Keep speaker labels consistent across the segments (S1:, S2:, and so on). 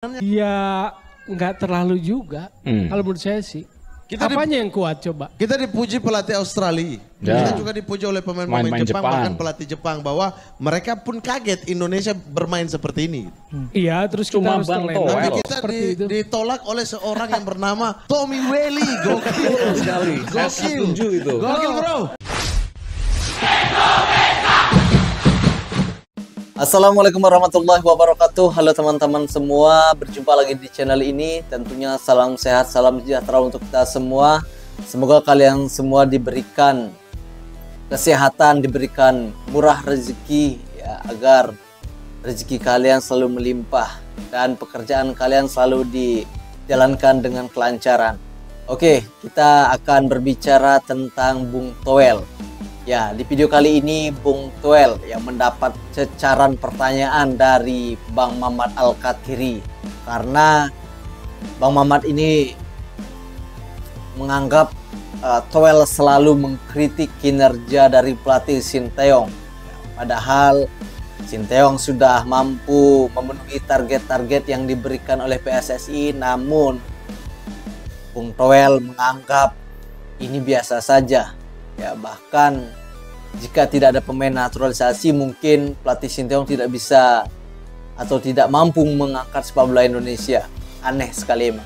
S1: Ya nggak terlalu juga. Kalau menurut saya sih. Apanya yang kuat coba?
S2: Kita dipuji pelatih Australia. Ya. Kita juga dipuji oleh pemain-pemain Jepang, bahkan pelatih Jepang, bahwa mereka pun kaget Indonesia bermain seperti ini.
S1: Iya, terus kita harus terlena.
S2: Tapi kita ditolak oleh seorang yang bernama Tommy Welly. Gokil sekali. Gokil. Gokil bro.
S3: Assalamualaikum warahmatullahi wabarakatuh. Halo teman-teman semua, berjumpa lagi di channel ini. Tentunya salam sehat, salam sejahtera untuk kita semua. Semoga kalian semua diberikan kesehatan, diberikan murah rezeki ya, agar rezeki kalian selalu melimpah dan pekerjaan kalian selalu dijalankan dengan kelancaran. Oke, kita akan berbicara tentang Bung Toel. Ya, di video kali ini Bung Toel yang mendapat cecaran pertanyaan dari Bang Mamat Al-Kathiri, karena Bang Mamat ini menganggap Toel selalu mengkritik kinerja dari pelatih Sinteyong. Padahal Sinteyong sudah mampu memenuhi target-target yang diberikan oleh PSSI, namun Bung Toel menganggap ini biasa saja. Ya, bahkan jika tidak ada pemain naturalisasi, mungkin pelatih Sinteyong tidak bisa atau tidak mampu mengangkat sepak bola Indonesia. Aneh sekali emang.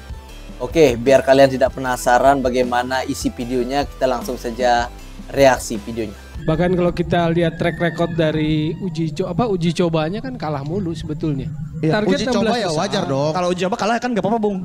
S3: Oke, biar kalian tidak penasaran bagaimana isi videonya, kita langsung saja reaksi videonya.
S1: Bahkan kalau kita lihat track record dari uji cobanya kan kalah mulu sebetulnya.
S2: Iya, target uji coba ya wajar dong.
S4: Kalau uji coba kalah kan nggak apa-apa, Bung.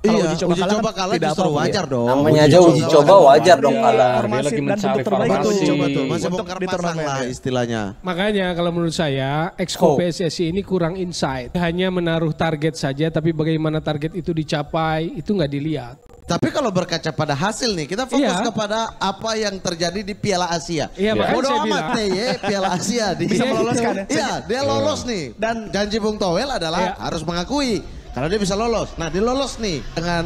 S2: Iya, uji coba kalah justru wajar dong.
S3: Namanya aja uji coba wajar dong kalah.
S4: Dia lagi mencari formasi.
S2: Betul, masih bongkar pasang lah istilahnya.
S1: Makanya kalau menurut saya, Exco PSSI ini kurang insight. Hanya menaruh target saja, tapi bagaimana target itu dicapai, itu nggak dilihat.
S2: Tapi kalau berkaca pada hasil nih, kita fokus kepada apa yang terjadi di Piala Asia.
S1: Iya, makanya
S2: bodo
S1: saya
S2: amat
S1: bilang.
S2: Piala Asia
S4: bisa meloloskan.
S2: Iya, dia lolos nih. Dan janji Bung Toel adalah harus mengakui kalau dia bisa lolos. Nah, dia lolos nih dengan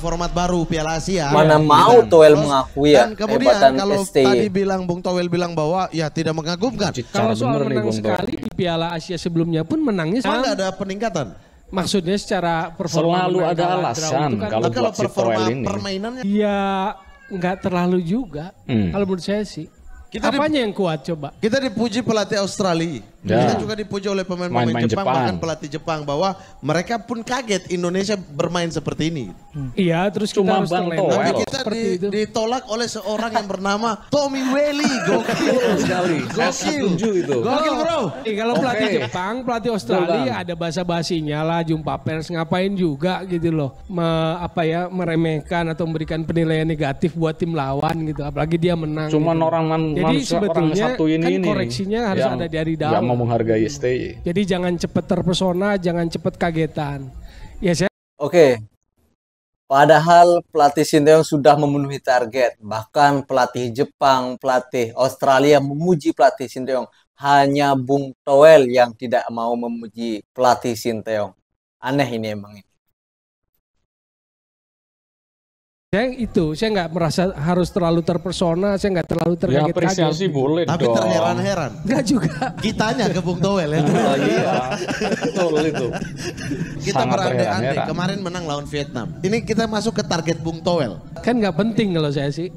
S2: format baru Piala Asia.
S3: Mana mau Toel mengakui ya.
S2: Dan kemudian kalau tadi Bung Toel bilang bahwa ya tidak mengagumkan.
S1: Kalau soal menang sekali di Piala Asia sebelumnya pun menangnya
S2: nggak ada peningkatan.
S1: Maksudnya secara performa
S5: selalu ada alasan
S1: kan,
S5: kalau buat si Toel ini.
S2: Permainannya
S1: ya nggak terlalu juga. Kalau menurut saya sih. Apanya yang kuat coba?
S2: Kita dipuji pelatih Australia. Ya. Kita juga dipuji oleh pemain-pemain Jepang, bahkan pelatih Jepang, bahwa mereka pun kaget Indonesia bermain seperti ini.
S1: Iya, terus kita harus terlena.
S2: Tapi kita ditolak oleh seorang yang bernama Tommy Welly. Gokil sekali. Gokil bro.
S1: Kalau pelatih Jepang, pelatih Australia ada basa-basinya lah, jumpa pers, ngapain juga gitu loh. Meremehkan atau memberikan penilaian negatif buat tim lawan gitu. Apalagi dia menang.
S5: Cuman
S1: gitu. Jadi sebetulnya
S5: satu ini
S1: kan koreksinya harus ada dari dalam.
S5: Gak mau menghargai STY.
S1: Jadi jangan cepet terpesona, jangan cepet kagetan. Ya saya.
S3: Oke. Padahal pelatih Sinteyong sudah memenuhi target. Bahkan pelatih Jepang, pelatih Australia memuji pelatih Sinteyong. Hanya Bung Toel yang tidak mau memuji pelatih Sinteyong. Aneh ini emang ini.
S1: Saya nggak merasa harus terlalu terpersona, saya nggak terlalu terkaget-kaget.
S5: Ya apresiasi boleh
S2: tapi
S5: dong.
S2: Tapi terheran-heran.
S1: Nggak juga.
S2: Kitanya ke Bung Toel ya.
S5: Iya, betul itu.
S2: Kita berandai-andai, kemarin menang lawan Vietnam. Ini kita masuk ke target Bung Toel.
S1: Kan nggak penting kalau saya sih.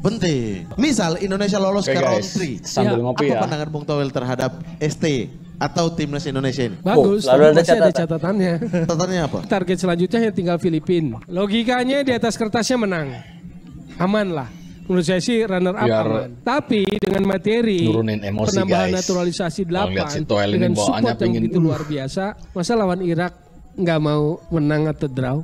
S2: Penting. Misal Indonesia lolos ke round 3.
S5: Sambil ngopi ya.
S2: Apa pandangan Bung Toel terhadap ST atau timnas Indonesia ini?
S1: Bagus,
S3: lalu ada
S1: catatannya.
S2: Catatannya apa?
S1: Target selanjutnya yang tinggal Filipina. Logikanya di atas kertasnya menang. Aman lah. Menurut saya sih runner up aman. Tapi dengan materi penambahan naturalisasi 8 dengan support yang begitu luar biasa, masa lawan Irak nggak mau menang atau draw?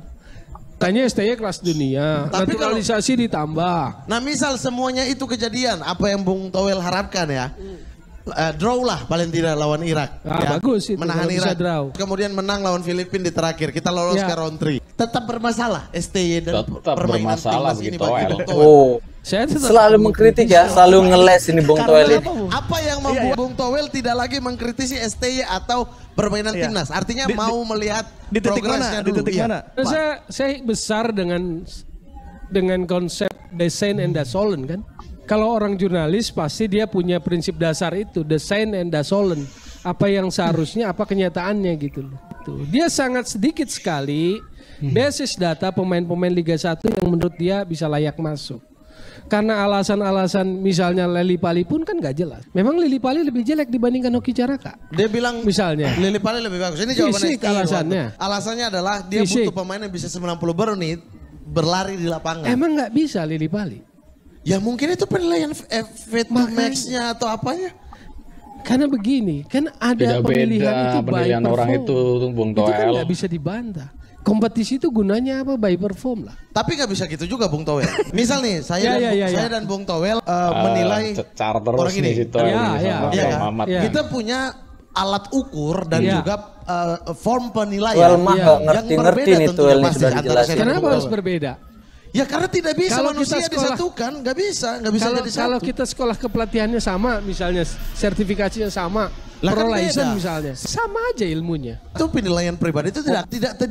S1: Tanya STY kelas dunia, tapi naturalisasi ditambah.
S2: Nah misal semuanya itu kejadian, apa yang Bung Toel harapkan ya? Draw lah paling tidak lawan Irak.
S1: Bagus itu,
S2: menahan Irak.
S1: Draw.
S2: Kemudian menang lawan Filipina di terakhir. Kita lolos ke round 3. Tetap bermasalah STY dan permainan timnas ini bagi Bung Toel.
S3: Saya selalu mengkritik ya, selalu ngeles ini Bung Toel ini.
S2: Apa yang membuat Bung Toel tidak lagi mengkritisi STY atau permainan timnas? Artinya mau melihat progresnya dulu.
S1: Saya besar dengan konsep desain and dasolen kan. Kalau orang jurnalis pasti dia punya prinsip dasar itu, desain and dasolen. Apa yang seharusnya, apa kenyataannya gitu loh. itu. Dia sangat sedikit sekali basis data pemain-pemain Liga 1 yang menurut dia bisa layak masuk. Karena alasan-alasan misalnya Lili Pali pun kan gak jelas. Memang Lili Pali lebih jelek dibandingkan Hoki Caraka.
S2: Dia bilang
S1: misalnya
S2: Lili Pali lebih bagus. Ini jawabannya
S1: fisik alasannya.
S2: Alasannya adalah dia
S1: Fisik.
S2: butuh pemain yang bisa 90 menit berlari di lapangan.
S1: Emang nggak bisa Lili Pali?
S2: Ya mungkin itu penilaian V2 Max-nya atau apanya.
S1: Karena begini, kan ada pemilihan itu by
S5: penilaian orang
S1: perform.
S5: itu Bung
S1: Itu kan
S5: Toel.
S1: nggak bisa dibantah. Kompetisi itu gunanya apa? By perform lah.
S2: Tapi nggak bisa gitu juga Bung Toel. Misal nih saya
S1: Ya.
S2: dan Bung Toel menilai
S5: Cecar terus
S2: orang ini.
S5: nih si Toel
S1: Ya,
S5: ini
S1: ya.
S5: sama
S2: Iya
S5: Bang
S2: kan?
S5: Mamat.
S1: Iya.
S2: Kita punya alat ukur dan
S1: Iya.
S2: juga form penilaian
S3: Tuel mah
S1: Iya.
S3: nggak
S2: yang
S3: ngerti-ngerti nih
S2: tentunya
S3: Tuel nih
S2: pasti
S3: sudah
S2: antara
S3: dijelasin.
S2: saya dan
S1: Kenapa
S2: Bung
S1: harus
S2: Toel.
S1: berbeda?
S2: Ya karena tidak bisa
S1: Kalau
S2: manusia
S1: kita sekolah-
S2: disatukan, nggak bisa jadi satu.
S1: Kalau kita sekolah kepelatihannya sama, misalnya sertifikasinya sama,
S2: Lah kan
S1: pro license
S2: beda.
S1: misalnya, sama aja ilmunya.
S2: Itu penilaian pribadi itu tidak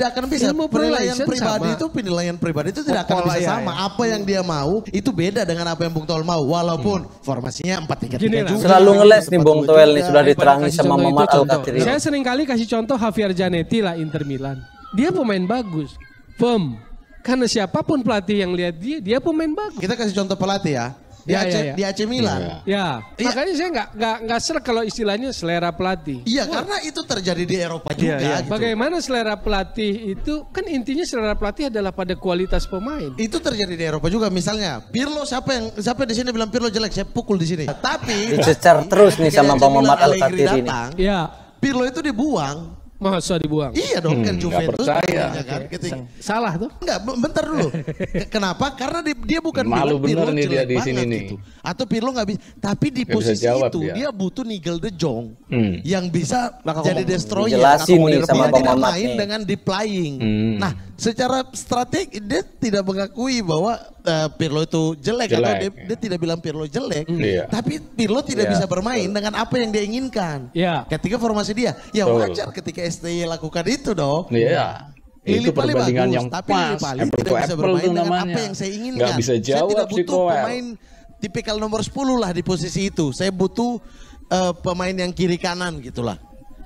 S2: akan bisa.
S1: Ilmu
S2: Penilaian
S1: pro-license
S2: pribadi
S1: sama.
S2: itu penilaian pribadi itu tidak akan
S1: Pola
S2: bisa
S1: ya,
S2: sama.
S1: ya.
S2: Apa yang dia mau itu beda dengan apa yang Bung Toel mau. Walaupun formasinya 4-3-3
S1: Gini lah.
S2: juga.
S3: Selalu ngeles nih Bung Toel nih, sudah
S1: Daripada
S3: diterangi
S1: kasih
S3: sama
S1: contoh
S3: Mamat
S1: itu, contoh.
S3: Al-Katiri.
S1: Saya sering kali kasih contoh Javier Zanetti lah Inter Milan. Dia pemain bagus, firm. Karena siapapun pelatih yang lihat dia pemain bagus.
S2: Kita kasih contoh pelatih ya. Di
S1: Ya,
S2: AC,
S1: ya, ya.
S2: di AC Milan.
S1: Ya,
S2: Iya.
S1: makanya saya nggak serak kalau istilahnya selera pelatih.
S2: Iya, karena itu terjadi di Eropa juga. Gitu.
S1: Bagaimana selera pelatih itu kan intinya selera pelatih adalah pada kualitas pemain.
S2: Itu terjadi di Eropa juga. Misalnya Pirlo siapa di sini bilang Pirlo jelek, saya pukul di sini. Tapi
S3: Dicecar terus nih
S2: ketika
S3: sama
S2: AC
S3: Bang
S2: Milan,
S3: Mamat
S2: Allegri
S3: Al-Katiri nih.
S2: datang,
S1: Ya,
S2: Pirlo itu dibuang.
S1: masa dibuang.
S2: Iya dong kan Juventus.
S5: percaya.
S2: ya kan?
S1: Salah tuh.
S2: Enggak, bentar dulu. Kenapa? Karena dia bukan
S5: Malu
S2: bilang Pirlo
S5: bener nih dia
S2: jelek
S5: di sini
S2: banget
S5: nih.
S2: gitu. Atau Pirlo nggak bisa. Tapi di
S5: Nggak bisa
S2: posisi
S5: jawab
S2: itu
S5: dia.
S2: dia butuh Nigel de Jong
S5: Hmm.
S2: yang bisa jadi destroyer.
S3: Dijelasin nih sama
S2: Dia
S3: Bang
S2: tidak
S3: Mamat
S2: main
S3: nih.
S2: dengan deep lying.
S5: Hmm.
S2: Nah, secara strategi dia tidak mengakui bahwa Pirlo itu jelek atau
S5: Jelek,
S2: dia tidak bilang Pirlo jelek.
S5: Iya.
S2: Tapi Pirlo tidak
S5: Iya,
S2: bisa bermain dengan apa yang dia inginkan.
S1: Ya.
S2: Ketika formasi dia, ya
S5: Betul.
S2: wajar ketika STY lakukan itu dong.
S5: Iya.
S2: Lili
S5: Itu
S2: Pali
S5: perbandingan
S2: bagus,
S5: yang
S2: tapi
S5: pas.
S2: Lili Pali
S5: Apple
S2: tidak
S5: to
S2: bisa
S5: apple
S2: bermain
S5: tuh
S2: dengan
S5: namanya.
S2: apa yang saya inginkan.
S5: Nggak bisa
S2: Saya
S5: jawab
S2: tidak
S5: si
S2: butuh
S5: Toel.
S2: pemain tipikal nomor 10 lah di posisi itu. Saya butuh pemain yang kiri kanan gitulah.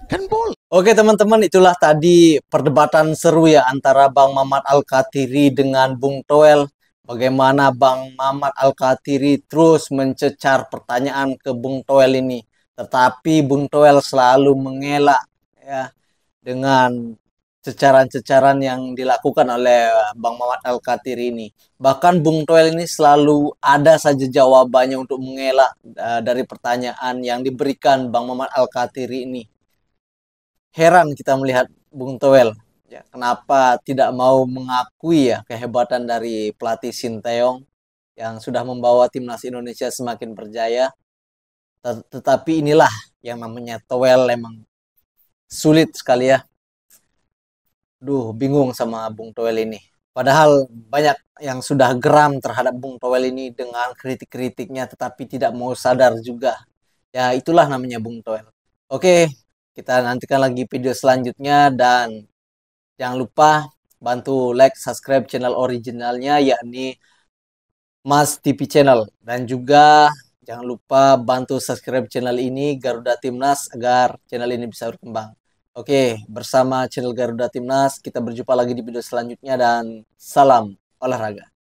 S2: Kan boleh.
S3: Oke teman-teman, itulah tadi perdebatan seru ya antara Bang Mamat Al-Katiri dengan Bung Toel. Bagaimana Bang Mamat Al-Katiri terus mencecar pertanyaan ke Bung Toel ini. Tetapi Bung Toel selalu mengelak ya dengan cecaran-cecaran yang dilakukan oleh Bang Mamat Al-Katiri ini. Bahkan Bung Toel ini selalu ada saja jawabannya untuk mengelak dari pertanyaan yang diberikan Bang Mamat Al-Katiri ini. Heran kita melihat Bung Toel. Ya, kenapa tidak mau mengakui ya kehebatan dari pelatih Sinteyong yang sudah membawa timnas Indonesia semakin berjaya. Tetapi inilah yang namanya Toel, emang sulit sekali ya. Duh, bingung sama Bung Toel ini. Padahal banyak yang sudah geram terhadap Bung Toel ini dengan kritik-kritiknya, tetapi tidak mau sadar juga. Ya itulah namanya Bung Toel. Oke, kita nantikan lagi video selanjutnya dan jangan lupa bantu like, subscribe channel originalnya yakni Mas TV Channel. Dan juga jangan lupa bantu subscribe channel ini Garuda Timnas agar channel ini bisa berkembang. Oke, bersama channel Garuda Timnas kita berjumpa lagi di video selanjutnya dan salam olahraga.